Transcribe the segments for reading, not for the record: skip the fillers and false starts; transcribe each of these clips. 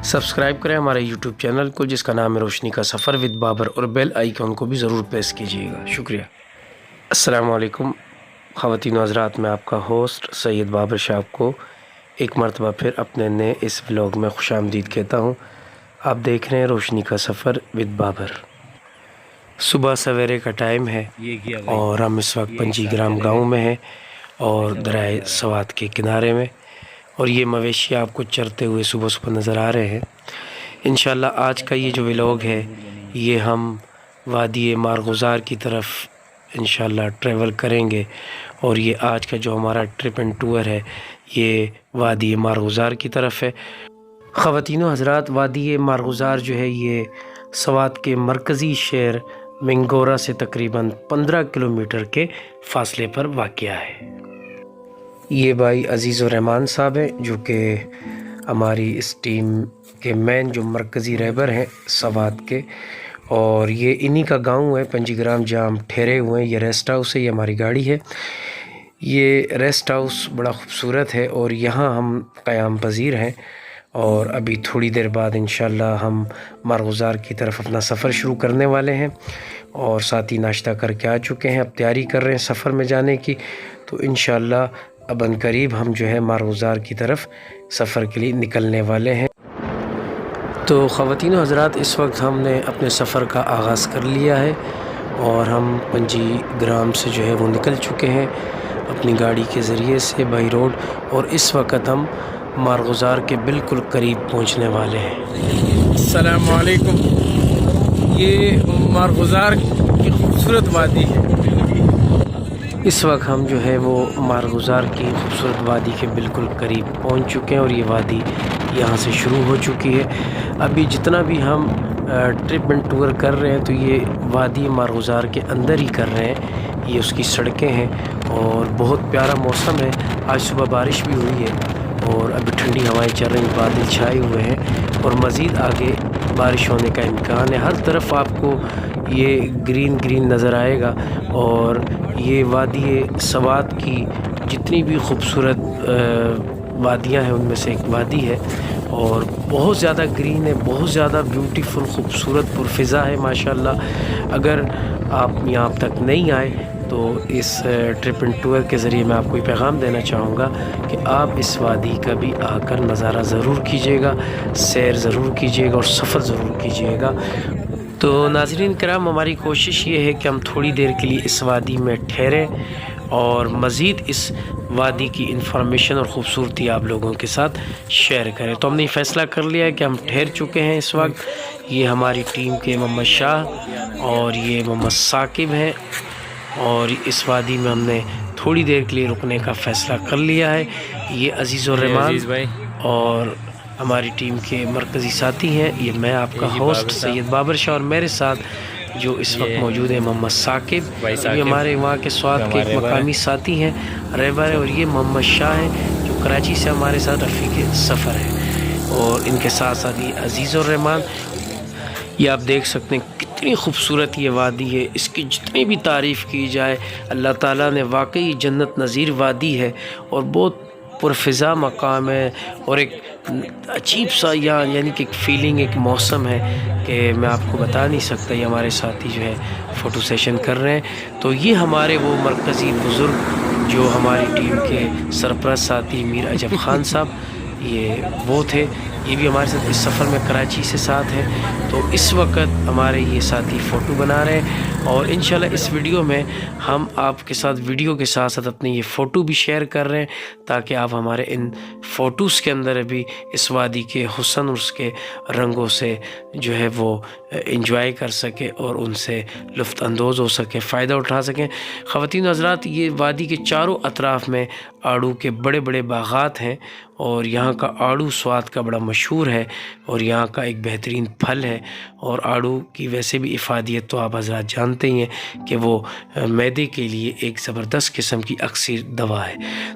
Subscribe کریں ہمارے YouTube channel کو جس کا نام ہے روشنی کا سفر ود بابر، اور بیل آئیکن کو بھی ضرور پریس کیجیے گا۔ شکریہ۔ السلام علیکم خواتین و حضرات، میں آپ کا ہوسٹ سید بابر شاہ کو ایک مرتبہ پھر اپنے نئے اس ولاگ میں خوش آمدید کہتا ہوں۔ آپ دیکھ رہے ہیں روشنی کا سفر ود بابر۔ صبح سویرے کا ٹائم ہے اور ہم اس وقت پنجی گرام گاؤں میں ہیں اور دریائے سوات کے کنارے میں، اور یہ مویشی آپ کو چرتے ہوئے صبح صبح نظر آ رہے ہیں۔ انشاءاللہ آج کا یہ جو ولاگ ہے یہ ہم وادی مارغزار کی طرف انشاءاللہ ٹریول کریں گے، اور یہ آج کا جو ہمارا ٹرپ اینڈ ٹور ہے یہ وادی مارغزار کی طرف ہے۔ خواتین و حضرات، وادی مارغزار جو ہے یہ سوات کے مرکزی شہر منگورا سے تقریباً 15 کلومیٹر کے فاصلے پر واقع ہے۔ یہ بھائی عزیز الرحمان صاحب ہیں جو کہ ہماری اس ٹیم کے مین جو مرکزی رہبر ہیں سوات کے، اور یہ انہی کا گاؤں ہے پنجی گرام جہاں ہم ٹھہرے ہوئے ہیں۔ یہ ریسٹ ہاؤس ہے، یہ ہماری گاڑی ہے۔ یہ ریسٹ ہاؤس بڑا خوبصورت ہے اور یہاں ہم قیام پذیر ہیں، اور ابھی تھوڑی دیر بعد انشاءاللہ ہم مارغزار کی طرف اپنا سفر شروع کرنے والے ہیں، اور ساتھ ہی ناشتہ کر کے آ چکے ہیں، اب تیاری کر رہے ہیں سفر میں جانے کی۔ تو انشاءاللہ اب ان قریب ہم جو ہے مارغزار کی طرف سفر کے لیے نکلنے والے ہیں۔ تو خواتین و حضرات، اس وقت ہم نے اپنے سفر کا آغاز کر لیا ہے اور ہم پنجی گرام سے جو ہے وہ نکل چکے ہیں اپنی گاڑی کے ذریعے سے بائی روڈ، اور اس وقت ہم مارغزار کے بالکل قریب پہنچنے والے ہیں۔ السلام علیکم۔ یہ مارغزار کی خوبصورت وادی ہے۔ اس وقت ہم جو ہے وہ مارغزار کی خوبصورت وادی کے بالکل قریب پہنچ چکے ہیں، اور یہ وادی یہاں سے شروع ہو چکی ہے۔ ابھی جتنا بھی ہم ٹرپ اینڈ ٹور کر رہے ہیں تو یہ وادی مارغزار کے اندر ہی کر رہے ہیں۔ یہ اس کی سڑکیں ہیں اور بہت پیارا موسم ہے۔ آج صبح بارش بھی ہوئی ہے اور ابھی ٹھنڈی ہوائیں چل رہی ہیں، بادل چھائے ہوئے ہیں اور مزید آگے بارش ہونے کا امکان ہے۔ ہر طرف آپ کو یہ گرین گرین نظر آئے گا، اور یہ وادی سوات کی جتنی بھی خوبصورت وادیاں ہیں ان میں سے ایک وادی ہے، اور بہت زیادہ گرین ہے، بہت زیادہ بیوٹیفل، خوبصورت، پرفضا ہے ماشاءاللہ۔ اگر آپ یہاں تک نہیں آئے تو اس ٹرپ اینڈ ٹور کے ذریعے میں آپ کو یہ پیغام دینا چاہوں گا کہ آپ اس وادی کا بھی آ کر نظارہ ضرور کیجیے گا، سیر ضرور کیجیے گا اور سفر ضرور کیجیے گا۔ تو ناظرین کرام، ہماری کوشش یہ ہے کہ ہم تھوڑی دیر کے لیے اس وادی میں ٹھہریں اور مزید اس وادی کی انفارمیشن اور خوبصورتی آپ لوگوں کے ساتھ شیئر کریں۔ تو ہم نے یہ فیصلہ کر لیا ہے کہ ہم ٹھہر چکے ہیں اس وقت۔ یہ ہماری ٹیم کے محمد شاہ اور یہ محمد ثاقب ہیں، اور اس وادی میں ہم نے تھوڑی دیر کے لیے رکنے کا فیصلہ کر لیا ہے۔ یہ عزیز الرحمان اور ہماری ٹیم کے مرکزی ساتھی ہیں۔ یہ میں آپ کا ہوسٹ سید بابر شاہ، اور میرے ساتھ جو اس وقت موجود ہیں محمد ثاقب، یہ ہمارے وہاں کے سوات کے ایک مقامی ساتھی ہیں، رہبر ہیں، اور یہ محمد شاہ ہیں جو کراچی سے ہمارے ساتھ رفیق سفر ہے، اور ان کے ساتھ ساتھ یہ عزیز الرحمان۔ یہ آپ دیکھ سکتے ہیں کتنی خوبصورت یہ وادی ہے، اس کی جتنی بھی تعریف کی جائے اللہ تعالیٰ نے واقعی جنت نظیر وادی ہے، اور بہت پرفضا مقام ہے، اور ایک عجیب سا یعنی کہ ایک فیلنگ، ایک موسم ہے کہ میں آپ کو بتا نہیں سکتا۔ یہ ہمارے ساتھی جو ہے فوٹو سیشن کر رہے ہیں۔ تو یہ ہمارے وہ مرکزی بزرگ جو ہماری ٹیم کے سرپرست ساتھی میر عجب خان صاحب، یہ وہ تھے، یہ بھی ہمارے ساتھ اس سفر میں کراچی سے ساتھ ہیں۔ تو اس وقت ہمارے یہ ساتھی فوٹو بنا رہے ہیں، اور انشاءاللہ اس ویڈیو میں ہم آپ کے ساتھ ویڈیو کے ساتھ ساتھ اپنے یہ فوٹو بھی شیئر کر رہے ہیں، تاکہ آپ ہمارے ان فوٹوز کے اندر بھی اس وادی کے حسن اور اس کے رنگوں سے جو ہے وہ انجوائے کر سکے اور ان سے لطف اندوز ہو سکے، فائدہ اٹھا سکیں۔ خواتین و حضرات، یہ وادی کے چاروں اطراف میں آڑو کے بڑے بڑے باغات ہیں، اور یہاں کا آڑو سوات کا بڑا مشہور ہے، اور یہاں کا ایک بہترین پھل ہے، اور آڑو کی ویسے بھی افادیت تو آپ حضرات جانتے ہی ہیں کہ وہ معدے کے لیے ایک زبردست قسم کی اکسیر دوا ہے۔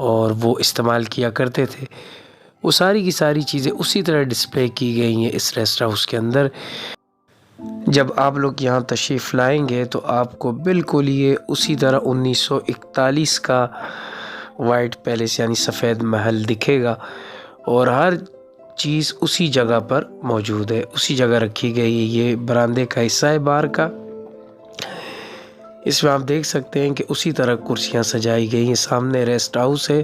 اور وہ استعمال کیا کرتے تھے، وہ ساری کی ساری چیزیں اسی طرح ڈسپلے کی گئی ہیں اس ریسٹ ہاؤس کے اندر۔ جب آپ لوگ یہاں تشریف لائیں گے تو آپ کو بالکل یہ اسی طرح 1941 کا وائٹ پیلس یعنی سفید محل دکھے گا، اور ہر چیز اسی جگہ پر موجود ہے، اسی جگہ رکھی گئی ہے۔ یہ برآمدے کا حصہ ہے باہر کا، اس میں آپ دیکھ سکتے ہیں کہ اسی طرح کرسیاں سجائی گئی ہیں۔ سامنے ریسٹ ہاؤس ہے،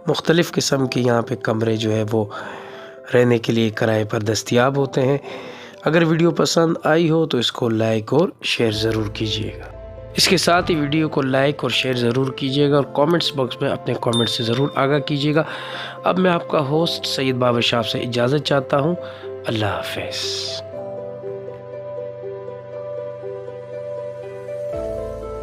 مختلف قسم کے یہاں پہ کمرے جو ہے وہ رہنے کے لیے کرائے پر دستیاب ہوتے ہیں۔ اگر ویڈیو پسند آئی ہو تو اس کو لائک اور شیئر ضرور کیجیے گا۔ اس کے ساتھ ہی ویڈیو کو لائک اور شیئر ضرور کیجیے گا، اور کامنٹس باکس میں اپنے کامنٹ سے ضرور آگاہ کیجیے گا۔ اب میں آپ کا ہوسٹ سید بابر شاہ سے اجازت چاہتا ہوں۔ اللہ حافظ۔